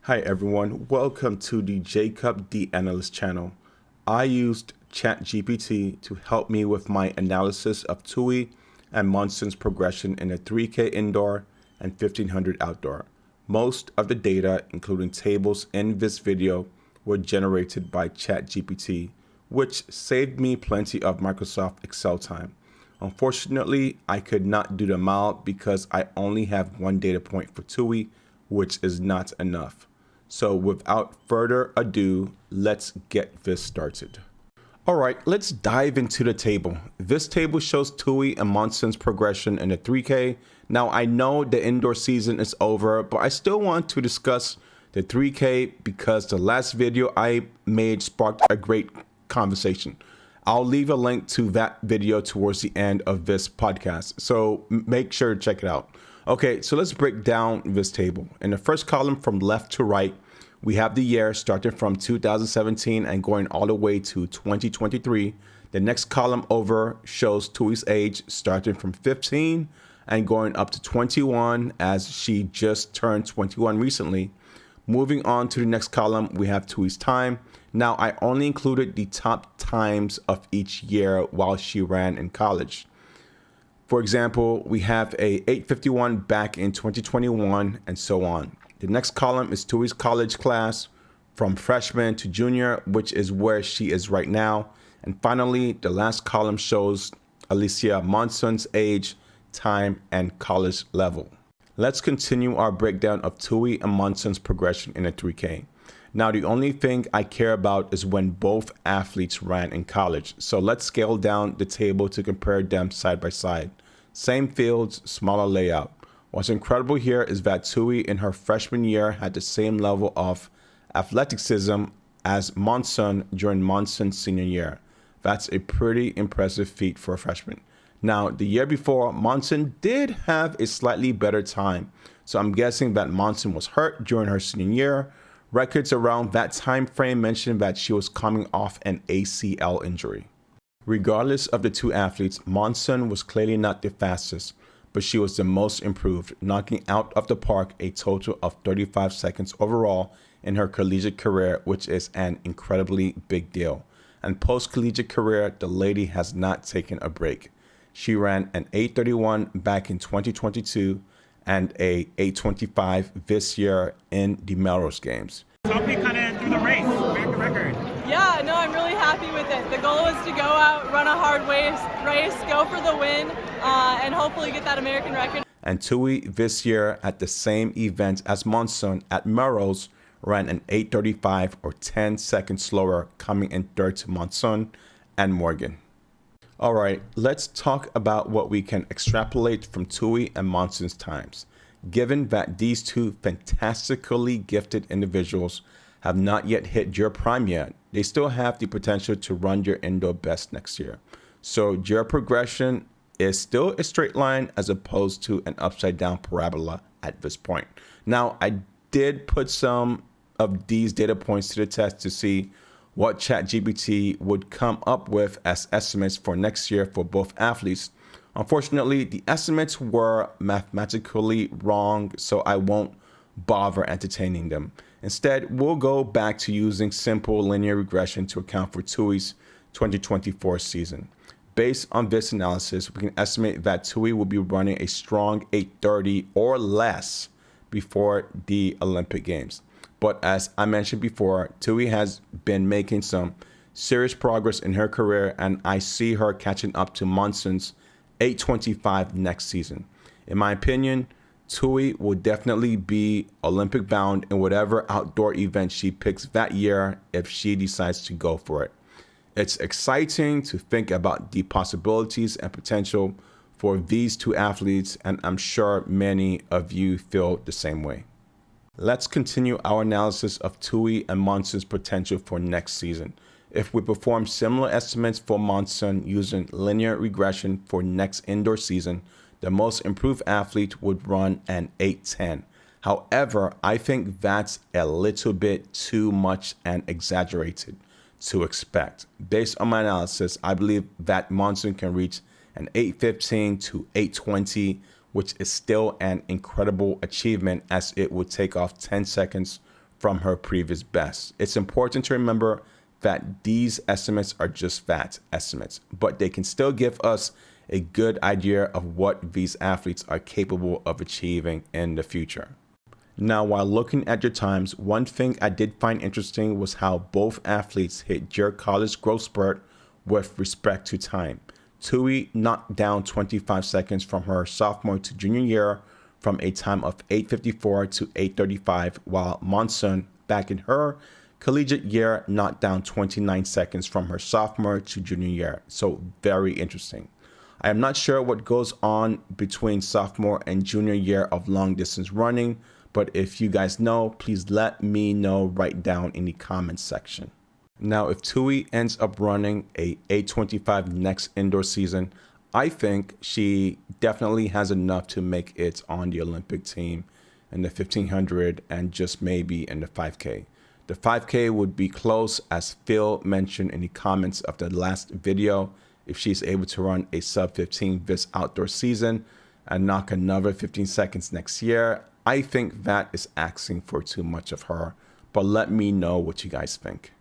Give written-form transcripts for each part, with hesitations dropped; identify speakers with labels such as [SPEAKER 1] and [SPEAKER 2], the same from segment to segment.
[SPEAKER 1] Hi everyone, welcome to the Jacob the Analyst channel. I used ChatGPT to help me with my analysis of Touhy and Monson's progression in a 3K indoor and 1500 outdoor. Most of the data, including tables in this video, were generated by ChatGPT, which saved me plenty of Microsoft Excel time. Unfortunately, I could not do them all because I only have one data point for Touhy, which is not enough. So without further ado, let's get this started. All right, let's dive into the table. This table shows Touhy and Monson's progression in the 3K. Now I know the indoor season is over, but I still want to discuss the 3K because the last video I made sparked a great conversation. I'll leave a link to that video towards the end of this podcast, so make sure to check it out. Okay, so let's break down this table. In the first column from left to right, we have the year starting from 2017 and going all the way to 2023. The next column over shows Touhy's age starting from 15 and going up to 21 as she just turned 21 recently. Moving on to the next column, we have Touhy's time. Now, I only included the top times of each year while she ran in college. For example, we have a 851 back in 2021 and so on. The next column is Touhy's college class from freshman to junior, which is where she is right now. And finally, the last column shows Alicia Monson's age, time, and college level. Let's continue our breakdown of Touhy and Monson's progression in a 3K. Now, the only thing I care about is when both athletes ran in college. So let's scale down the table to compare them side by side. Same fields, smaller layout. What's incredible here is that Touhy in her freshman year had the same level of athleticism as Monson during Monson's senior year. That's a pretty impressive feat for a freshman. Now, the year before, Monson did have a slightly better time. So I'm guessing that Monson was hurt during her senior year. Records around that time frame mention that she was coming off an ACL injury. Regardless of the two athletes, Monson was clearly not the fastest, but she was the most improved, knocking out of the park a total of 35 seconds overall in her collegiate career, which is an incredibly big deal. And post-collegiate career, the lady has not taken a break. She ran an 8:31 back in 2022 and a 8:25 this year in the Melrose Games.
[SPEAKER 2] Help me kind of through the race, break the record.
[SPEAKER 3] Yeah, no, I'm really happy with it. The goal was to go out, run a hard race, go for the win, and hopefully get that American record.
[SPEAKER 1] And Touhy this year at the same event as Monson at Melrose ran an 8:35 or 10 seconds slower, coming in third to Monson and Morgan. All right, let's talk about what we can extrapolate from Touhy and Monson's times. Given that these two fantastically gifted individuals have not yet hit your prime yet, they still have the potential to run your indoor best next year. So your progression is still a straight line as opposed to an upside down parabola at this point. Now, I did put some of these data points to the test to see what ChatGPT would come up with as estimates for next year for both athletes. Unfortunately, the estimates were mathematically wrong, so I won't bother entertaining them. Instead, we'll go back to using simple linear regression to account for Touhy's 2024 season. Based on this analysis, we can estimate that Touhy will be running a strong 8:30 or less before the Olympic Games. But as I mentioned before, Touhy has been making some serious progress in her career, and I see her catching up to Monson's 8:25 next season. In my opinion, Touhy will definitely be Olympic bound in whatever outdoor event she picks that year if she decides to go for it. It's exciting to think about the possibilities and potential for these two athletes, and I'm sure many of you feel the same way. Let's continue our analysis of Touhy and Monson's potential for next season. If we perform similar estimates for Monson using linear regression for next indoor season, the most improved athlete would run an 8:10. However, I think that's a little bit too much and exaggerated to expect. Based on my analysis, I believe that Monson can reach an 8:15 to 8:20, which is still an incredible achievement as it would take off 10 seconds from her previous best. It's important to remember that these estimates are just fat estimates, but they can still give us a good idea of what these athletes are capable of achieving in the future. Now, while looking at their times, one thing I did find interesting was how both athletes hit their college growth spurt with respect to time. Touhy knocked down 25 seconds from her sophomore to junior year from a time of 8:54 to 8:35, while Monson, back in her collegiate year, knocked down 29 seconds from her sophomore to junior year. So very interesting. I am not sure what goes on between sophomore and junior year of long distance running, but if you guys know, please let me know right down in the comments section. Now, if Touhy ends up running a 8:25 next indoor season, I think she definitely has enough to make it on the Olympic team in the 1500 and just maybe in the 5K. The 5K would be close, as Phil mentioned in the comments of the last video. If she's able to run a sub 15 this outdoor season and knock another 15 seconds next year, I think that is asking for too much of her, but let me know what you guys think.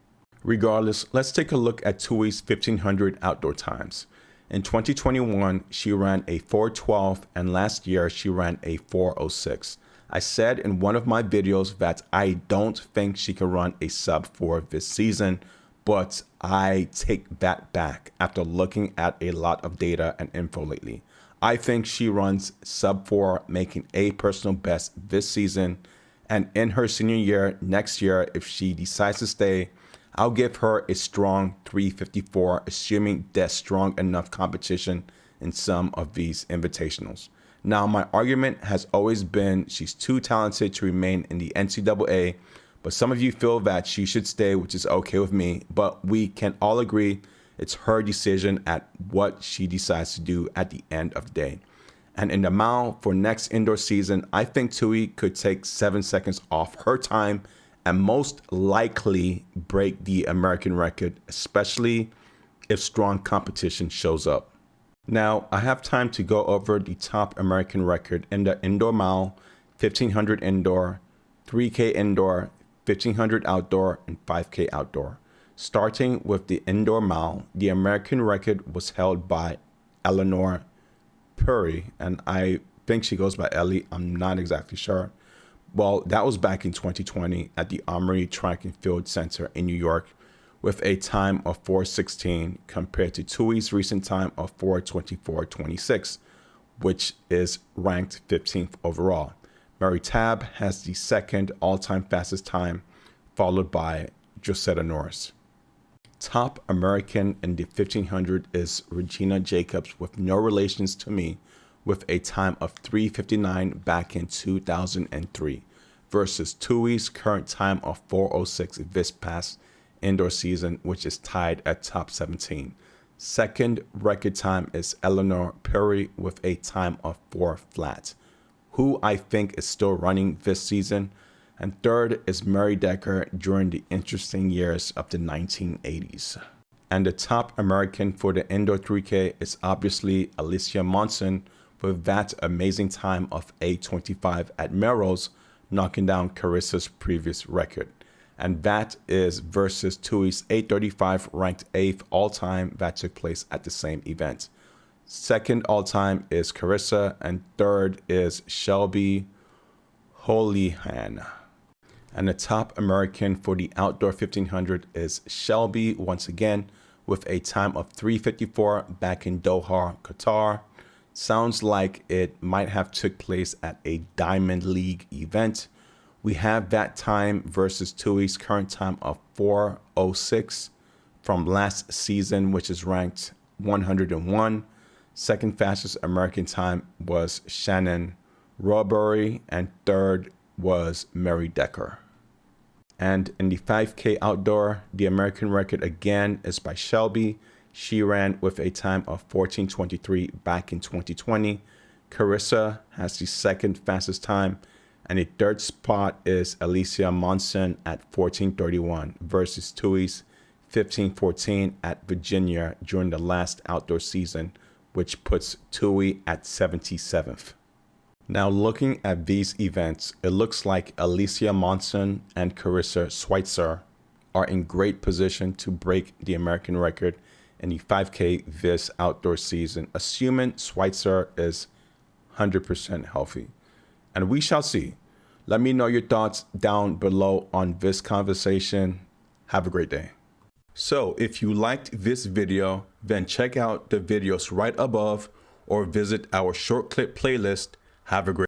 [SPEAKER 1] Regardless, let's take a look at Touhy's 1500 outdoor times. In 2021, she ran a 4:12, and last year she ran a 4:06. I said in one of my videos that I don't think she can run a sub 4 this season, but I take that back after looking at a lot of data and info lately. I think she runs sub 4, making a personal best this season, and in her senior year next year, if she decides to stay, I'll give her a strong 3:54, assuming there's strong enough competition in some of these invitationals. Now, my argument has always been she's too talented to remain in the NCAA, but some of you feel that she should stay, which is okay with me, but we can all agree it's her decision at what she decides to do at the end of the day. And in the mile for next indoor season, I think Touhy could take 7 seconds off her time and most likely break the American record, especially if strong competition shows up. Now, I have time to go over the top American record in the indoor mile, 1500 indoor, 3K indoor, 1500 outdoor, and 5K outdoor. Starting with the indoor mile, the American record was held by Eleanor Puri, and I think she goes by Ellie, I'm not exactly sure. Well, that was back in 2020 at the Armory Track and Field Center in New York with a time of 4:16 compared to Touhy's recent time of 4:24.26, which is ranked 15th overall. Mary Tabb has the second all-time fastest time, followed by Josetta Norris. Top American in the 1500 is Regina Jacobs, with no relations to me, with a time of 3:59 back in 2003 versus Touhy's current time of 4:06 this past indoor season, which is tied at top 17. Second record time is Eleanor Puri with a time of 4 flat, who I think is still running this season. And third is Mary Decker during the interesting years of the 1980s. And the top American for the indoor 3K is obviously Alicia Monson, with that amazing time of 8:25 at Melrose, knocking down Carissa's previous record. And that is versus Touhy's 8:35, ranked 8th all-time that took place at the same event. Second all-time is Carissa, and third is Shelby Houlihan. And the top American for the outdoor 1500 is Shelby once again, with a time of 3:54 back in Doha, Qatar. Sounds like it might have took place at a Diamond League event. We have that time versus Touhy's current time of 4:06 from last season, which is ranked 101. Second fastest American time was Shannon Rawbury, and third was Mary Decker. And in the 5K outdoor, the American record again is by Shelby. She ran with a time of 14:23 back in 2020. Carissa has the second fastest time, and the third spot is Alicia Monson at 14:31 versus Touhy's 15:14 at Virginia during the last outdoor season, which puts Touhy at 77th. Now looking at these events, it looks like Alicia Monson and Carissa Schweitzer are in great position to break the American record in the 5K this outdoor season, assuming Schweitzer is 100% healthy. And we shall see. Let me know your thoughts down below on this conversation. Have a great day. So if you liked this video, then check out the videos right above or visit our short clip playlist. Have a great